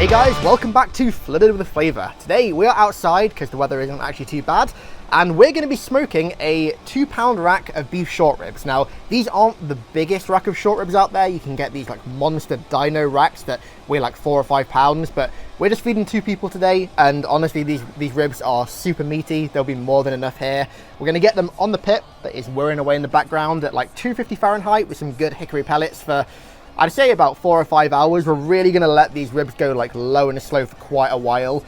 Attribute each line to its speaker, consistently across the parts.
Speaker 1: Hey guys, welcome back to Flooded With Flavour. Today we are outside because the weather isn't actually too bad, and we're going to be smoking a 2-pound rack of beef short ribs. Now, these aren't the biggest rack of short ribs out there. You can get these like monster dino racks that weigh like 4 or 5 pounds, but we're just feeding 2 people today, and honestly these ribs are super meaty. There'll be more than enough here. We're going to get them on the pit that is whirring away in the background at like 250 Fahrenheit with some good hickory pellets for, I'd say, about 4 or 5 hours. We're really going to let these ribs go like low and slow for quite a while.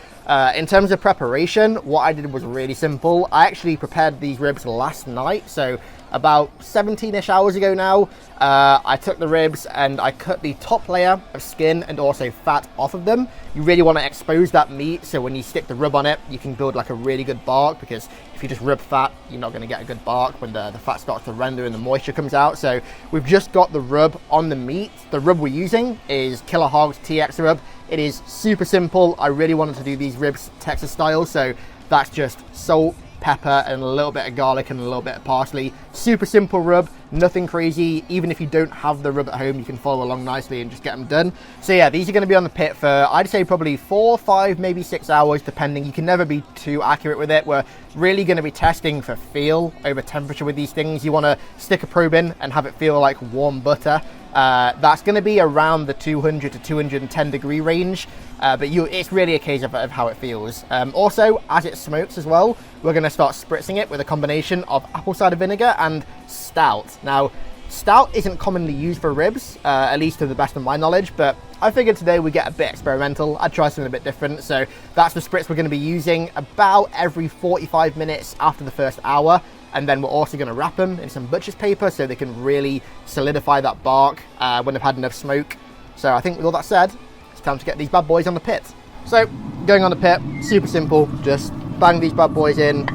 Speaker 1: In terms of preparation, what I did was really simple. I actually prepared these ribs last night, so about 17-ish hours ago now. I took the ribs and I cut the top layer of skin and also fat off of them. You really want to expose that meat, so when you stick the rub on it, you can build like a really good bark, because if you just rub fat, you're not going to get a good bark when the fat starts to render and the moisture comes out. So we've just got the rub on the meat. The rub we're using is Killer Hog's TX rub. It is super simple. I really wanted to do these ribs Texas style, so that's just salt, pepper, and a little bit of garlic and a little bit of parsley. Super simple rub, nothing crazy. Even if you don't have the rub at home, you can follow along nicely and just get them done. So yeah, these are going to be on the pit for, I'd say, probably 4, 5, maybe 6 hours, depending. You can never be too accurate with it. We're really going to be testing for feel over temperature with these things. You want to stick a probe in and have it feel like warm butter. That's going to be around the 200 to 210 degree range, but it's really a case of how it feels. Also, as it smokes as well, we're going to start spritzing it with a combination of apple cider vinegar and stout. Now, stout isn't commonly used for ribs, at least to the best of my knowledge, but I figured today we get a bit experimental. I'd try something a bit different, so that's the spritz we're going to be using about every 45 minutes after the first hour. And then we're also going to wrap them in some butcher's paper so they can really solidify that bark when they've had enough smoke. So I think with all that said, it's time to get these bad boys on the pit. So going on the pit, super simple. Just bang these bad boys in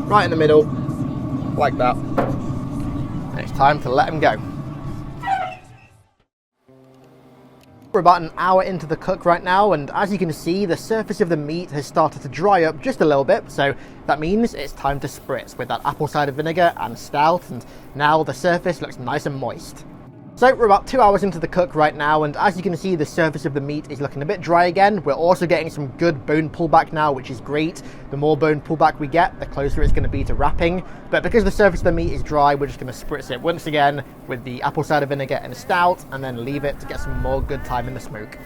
Speaker 1: right in the middle, like that. And it's time to let them go. We're about an hour into the cook right now, and as you can see, the surface of the meat has started to dry up just a little bit, so that means it's time to spritz with that apple cider vinegar and stout, and now the surface looks nice and moist. So we're about 2 hours into the cook right now, and as you can see, the surface of the meat is looking a bit dry again. We're also getting some good bone pullback now, which is great. The more bone pullback we get, the closer it's going to be to wrapping. But because the surface of the meat is dry, we're just going to spritz it once again with the apple cider vinegar and stout, and then leave it to get some more good time in the smoke.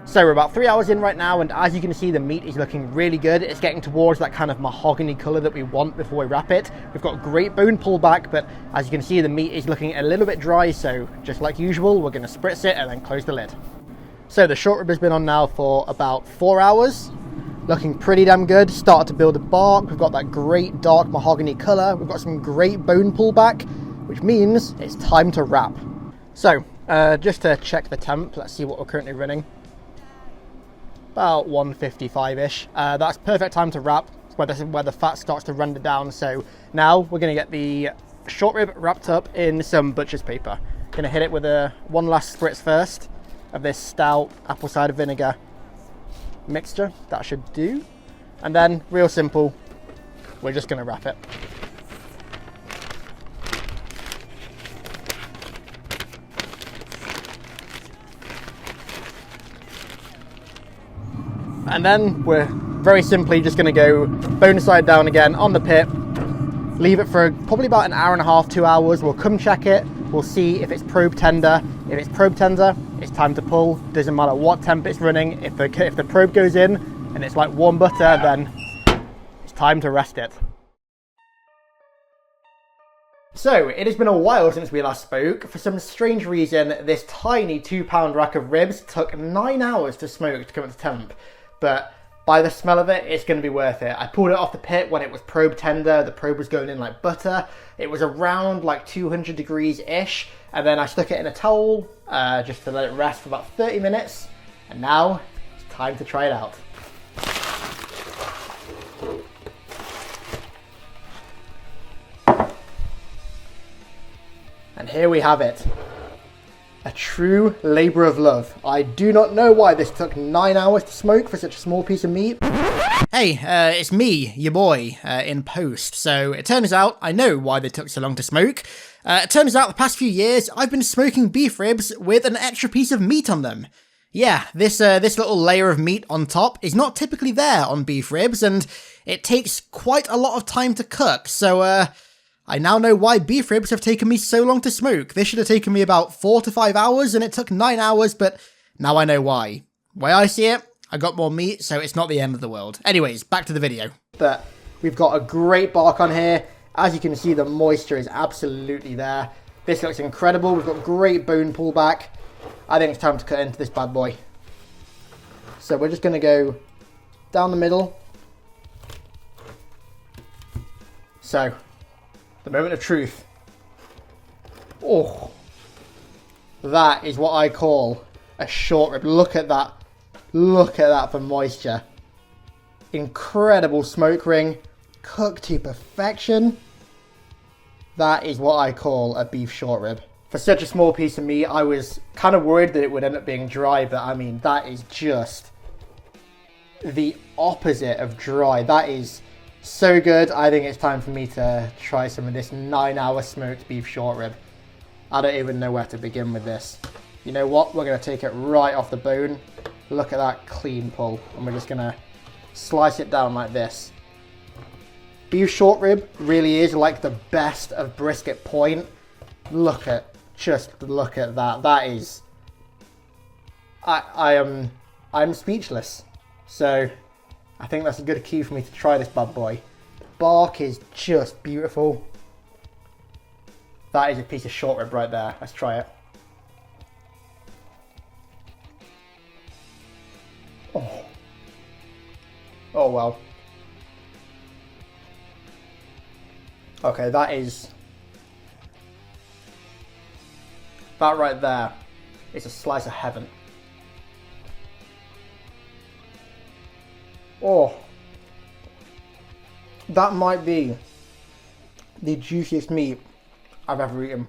Speaker 1: So we're about 3 hours in right now, and as you can see, the meat is looking really good. It's getting towards that kind of mahogany color that we want before we wrap it. We've got great bone pullback, but as you can see, the meat is looking a little bit dry, so just like usual, we're going to spritz it and then close the lid. So the short rib has been on now for about 4 hours. Looking pretty damn good. Started to build a bark. We've got that great dark mahogany color. We've got some great bone pullback, which means it's time to wrap. So just to check the temp, let's see what we're currently running. About 155-ish. That's perfect time to wrap, where the fat starts to render down. So now we're going to get the short rib wrapped up in some butcher's paper. Going to hit it with one last spritz first of this stout apple cider vinegar mixture. That should do. And then, real simple, we're just going to wrap it. And then we're very simply just going to go bone side down again on the pit, leave it for probably about an hour and a half, 2 hours. We'll come check it. We'll see if it's probe tender. If it's probe tender, it's time to pull. Doesn't matter what temp it's running. If the probe goes in and it's like warm butter, then it's time to rest it. So, it has been a while since we last spoke. For some strange reason, this tiny 2-pound rack of ribs took 9 hours to smoke to come up to temp. But by the smell of it, it's going to be worth it. I pulled it off the pit when it was probe tender. The probe was going in like butter. It was around like 200 degrees-ish. And then I stuck it in a towel just to let it rest for about 30 minutes. And now it's time to try it out. And here we have it. A true labour of love. I do not know why this took 9 hours to smoke for such a small piece of meat. Hey, it's me, your boy, in post. So it turns out I know why they took so long to smoke. It turns out the past few years I've been smoking beef ribs with an extra piece of meat on them. Yeah, this little layer of meat on top is not typically there on beef ribs, and it takes quite a lot of time to cook, so I now know why beef ribs have taken me so long to smoke. This should have taken me about 4 to 5 hours, and it took 9 hours, but now I know why. Way I see it, I got more meat, so it's not the end of the world. Anyways, back to the video. But we've got a great bark on here. As you can see, the moisture is absolutely there. This looks incredible. We've got great bone pullback. I think it's time to cut into this bad boy. So we're just going to go down the middle. So, the moment of truth. Oh, that is what I call a short rib. Look at that. Look at that for moisture. Incredible smoke ring. Cooked to perfection. That is what I call a beef short rib. For such a small piece of meat, I was kind of worried that it would end up being dry, but I mean, that is just the opposite of dry. That is so good. I think it's time for me to try some of this 9-hour smoked beef short rib. I don't even know where to begin with this. You know what? We're going to take it right off the bone. Look at that clean pull. And we're just going to slice it down like this. Beef short rib really is like the best of brisket point. Just look at that. That is, I'm speechless. So I think that's a good cue for me to try this bad boy. Bark is just beautiful. That is a piece of short rib right there. Let's try it. Oh well. Okay, that right there is a slice of heaven. Oh, that might be the juiciest meat I've ever eaten.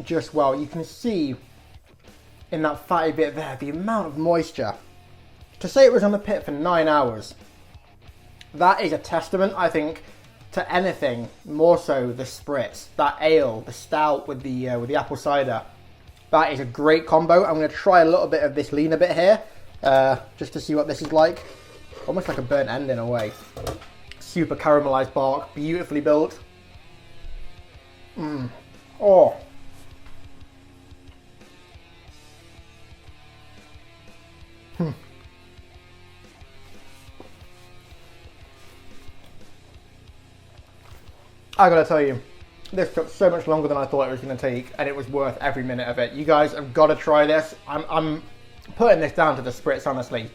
Speaker 1: Just well, you can see in that fatty bit there the amount of moisture. To say it was on the pit for 9 hours, that is a testament, I think, to anything, more so the spritz, that ale, the stout with the apple cider. That is a great combo. I'm going to try a little bit of this leaner bit here, just to see what this is like. Almost like a burnt end in a way. Super caramelized bark, beautifully built. Oh. I gotta tell you, this took so much longer than I thought it was gonna take, and it was worth every minute of it. You guys have got to try this. I'm putting this down to the spritz, honestly.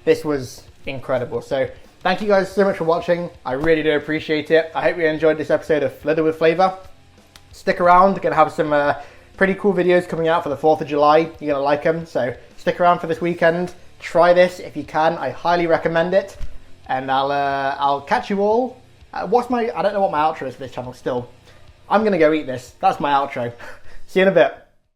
Speaker 1: This was incredible. So thank you guys so much for watching. I really do appreciate it. I hope you enjoyed this episode of Flooded with Flavour. Stick around, gonna have some pretty cool videos coming out for the 4th of July. You're gonna like them, so stick around for this weekend. Try this if you can. I highly recommend it, and I'll catch you all. I don't know what my outro is for this channel still. I'm gonna go eat this. That's my outro. See you in a bit.